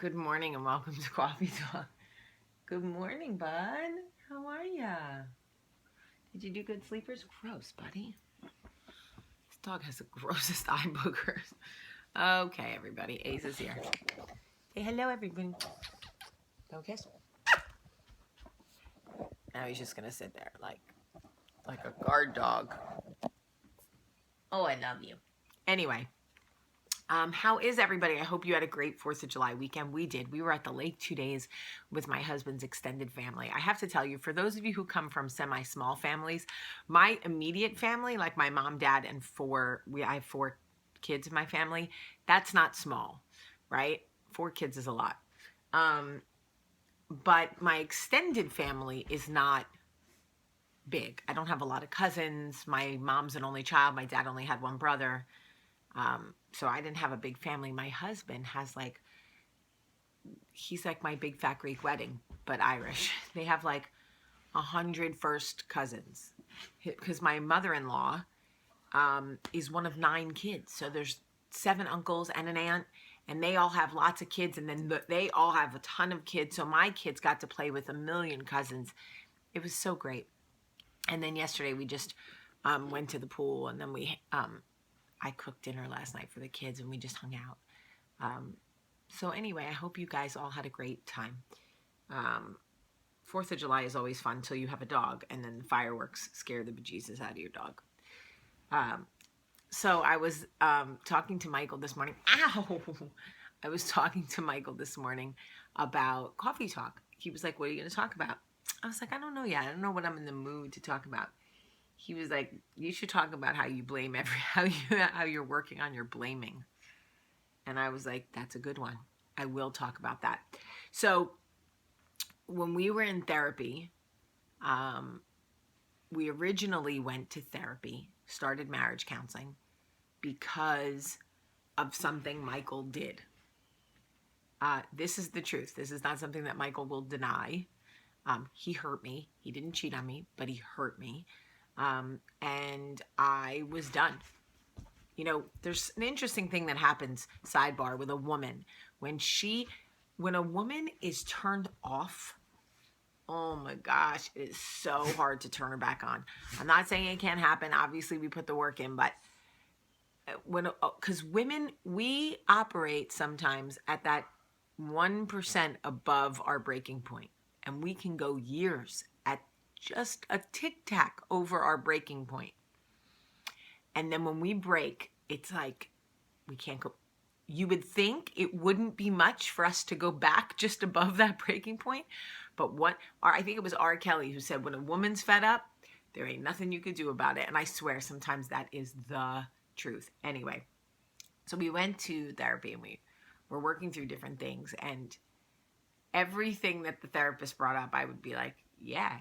Good morning and welcome to Coffee Talk. Good morning, bud. How are ya? Did you do good sleepers? Gross, buddy. This dog has the grossest eye boogers. Okay, everybody. Ace is here. Say hello, everybody. Don't kiss. Now he's just gonna sit there like a guard dog. Oh, I love you. Anyway, how is everybody? I hope you had a great 4th of July weekend. We did. We were at the lake 2 days with my husband's extended family. I have to tell you, for those of you who come from semi-small families, my immediate family, like my mom, dad, and I have 4 kids in my family. That's not small, right? 4 kids is a lot. But my extended family is not big. I don't have a lot of cousins. My mom's an only child. My dad only had 1 brother. So I didn't have a big family. My husband has he's like my big fat Greek wedding, but Irish. They have 100 first cousins. Because my mother-in-law is one of 9 kids. So there's 7 uncles and an aunt, and they all have lots of kids, and then they all have a ton of kids. So my kids got to play with a million cousins. It was so great. And then yesterday we just went to the pool, and then I cooked dinner last night for the kids, and we just hung out. So anyway, I hope you guys all had a great time. 4th of July is always fun until you have a dog, and then the fireworks scare the bejesus out of your dog. So I was talking to Michael this morning. Ow! I was talking to Michael this morning about Coffee Talk. He was like, what are you going to talk about? I was like, I don't know yet. I don't know what I'm in the mood to talk about. He was like, you should talk about how you blame how you're working on your blaming. And I was like, that's a good one. I will talk about that. So when we were in therapy, we originally went to therapy, started marriage counseling because of something Michael did. This is the truth. This is not something that Michael will deny. He hurt me. He didn't cheat on me, but he hurt me. And I was done. You know, there's an interesting thing that happens, sidebar, with a woman. When a woman is turned off, oh my gosh, it is so hard to turn her back on. I'm not saying it can't happen. Obviously, we put the work in, but because women, we operate sometimes at that 1% above our breaking point, and we can go years at just a tic-tac over our breaking point. And then when we break, it's like we can't go. You would think it wouldn't be much for us to go back just above that breaking point. But I think it was R. Kelly who said, when a woman's fed up, there ain't nothing you could do about it. And I swear sometimes that is the truth. Anyway, so we went to therapy and we were working through different things. And everything that the therapist brought up, I would be like, yeah,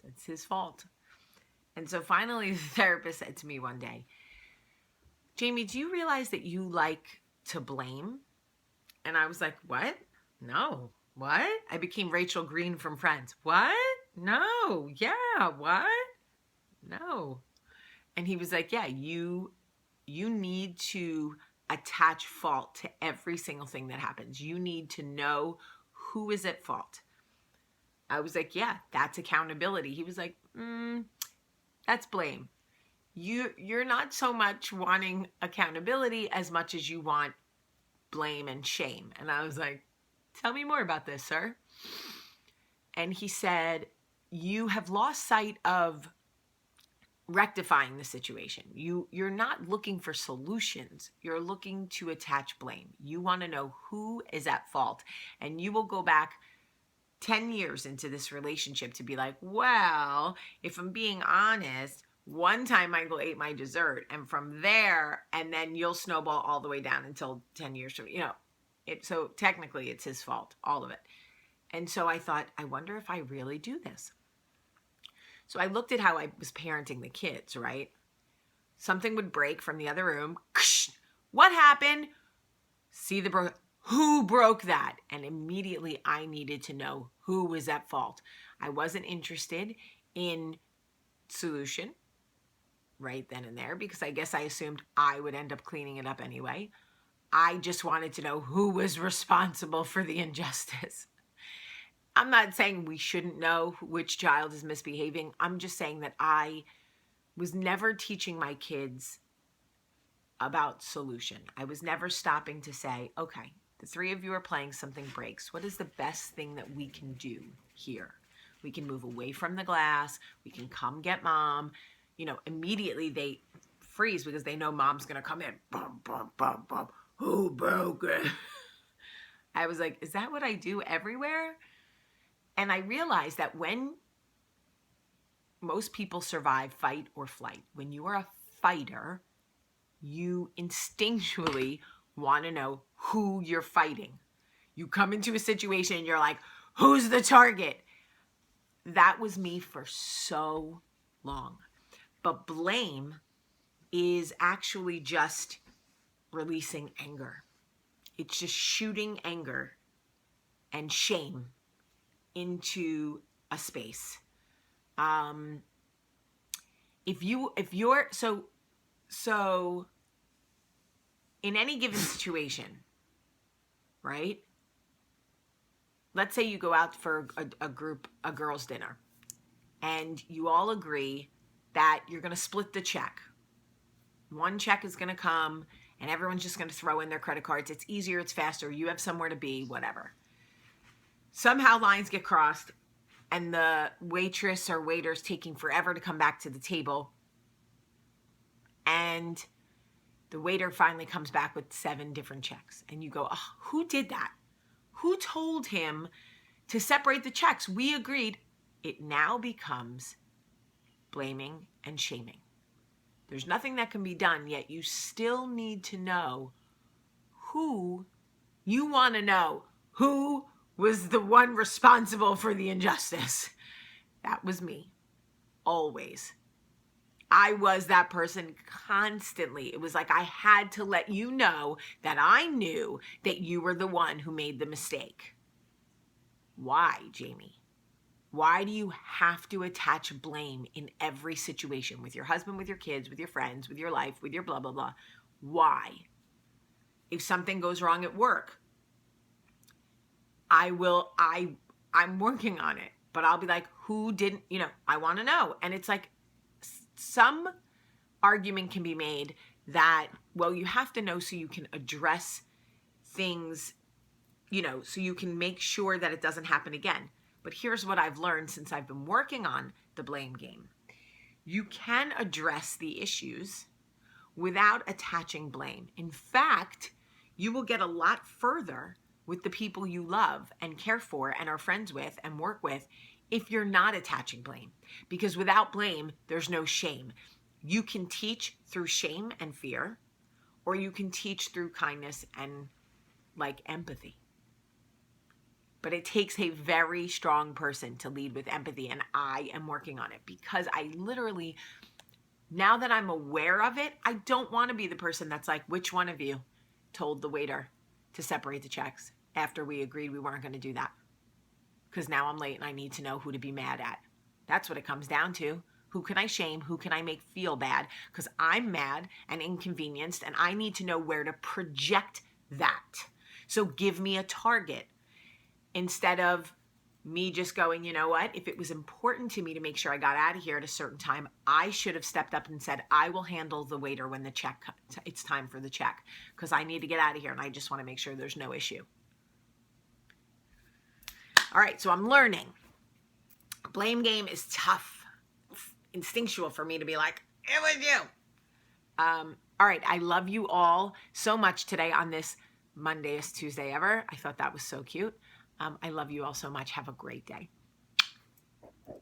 that's his fault. And so finally the therapist said to me one day, Jamie, do you realize that you like to blame? And I was like, what? No. What? I became Rachel Green from Friends. What? No. Yeah. What? No. And he was like, yeah, you need to attach fault to every single thing that happens. You need to know who is at fault. I was like, yeah, that's accountability. He was like, that's blame. You're not so much wanting accountability as much as you want blame and shame. And I was like, tell me more about this, sir. And he said, you have lost sight of rectifying the situation. You're not looking for solutions. You're looking to attach blame. You want to know who is at fault. And you will go back 10 years into this relationship to be like, well, if I'm being honest, one time Michael ate my dessert, and from there, and then you'll snowball all the way down until 10 years from, so technically it's his fault, all of it. And so I thought, I wonder if I really do this. So I looked at how I was parenting the kids, right? Something would break from the other room. What happened? See who broke that? And immediately I needed to know who was at fault. I wasn't interested in solution right then and there because I guess I assumed I would end up cleaning it up anyway. I just wanted to know who was responsible for the injustice. I'm not saying we shouldn't know which child is misbehaving. I'm just saying that I was never teaching my kids about solution. I was never stopping to say, okay, the three of you are playing, something breaks. What is the best thing that we can do here? We can move away from the glass. We can come get mom. You know, immediately they freeze because they know mom's going to come in. Bum, bum, bum, bum. Who broke it? I was like, is that what I do everywhere? And I realized that when most people survive fight or flight, when you are a fighter, you instinctually want to know who you're fighting. You come into a situation and you're like, who's the target? That was me for so long. But blame is actually just releasing anger. It's just shooting anger and shame into a space. So in any given situation, right? Let's say you go out for a girls' dinner, and you all agree that you're going to split the check. One check is going to come, and everyone's just going to throw in their credit cards. It's easier, it's faster, you have somewhere to be, whatever. Somehow lines get crossed, and the waitress or waiter's taking forever to come back to the table, and the waiter finally comes back with 7 different checks. And you go, oh, who did that? Who told him to separate the checks? We agreed. It now becomes blaming and shaming. There's nothing that can be done, yet you still need to know who, you want to know who was the one responsible for the injustice. That was me. Always. I was that person constantly. It was like I had to let you know that I knew that you were the one who made the mistake. Why, Jamie? Why do you have to attach blame in every situation with your husband, with your kids, with your friends, with your life, with your blah, blah, blah? Why? If something goes wrong at work, I'm working on it, but I'll be like, who didn't, I want to know. And it's like, some argument can be made that, well, you have to know so you can address things, so you can make sure that it doesn't happen again. But here's what I've learned since I've been working on the blame game. You can address the issues without attaching blame. In fact, you will get a lot further with the people you love and care for and are friends with and work with if you're not attaching blame. Because without blame, there's no shame. You can teach through shame and fear, or you can teach through kindness and empathy. But it takes a very strong person to lead with empathy, and I am working on it because I literally, now that I'm aware of it, I don't want to be the person that's like, which one of you told the waiter to separate the checks after we agreed we weren't going to do that? Because now I'm late and I need to know who to be mad at. That's what it comes down to. Who can I shame? Who can I make feel bad? Because I'm mad and inconvenienced, and I need to know where to project that. So give me a target. Instead of me just going, you know what? If it was important to me to make sure I got out of here at a certain time, I should have stepped up and said, I will handle the waiter when it's time for the check, because I need to get out of here and I just want to make sure there's no issue. All right, so I'm learning. Blame game is tough. It's instinctual for me to be like, it was you. All right, I love you all so much today on this Mondayest Tuesday ever. I thought that was so cute. I love you all so much. Have a great day.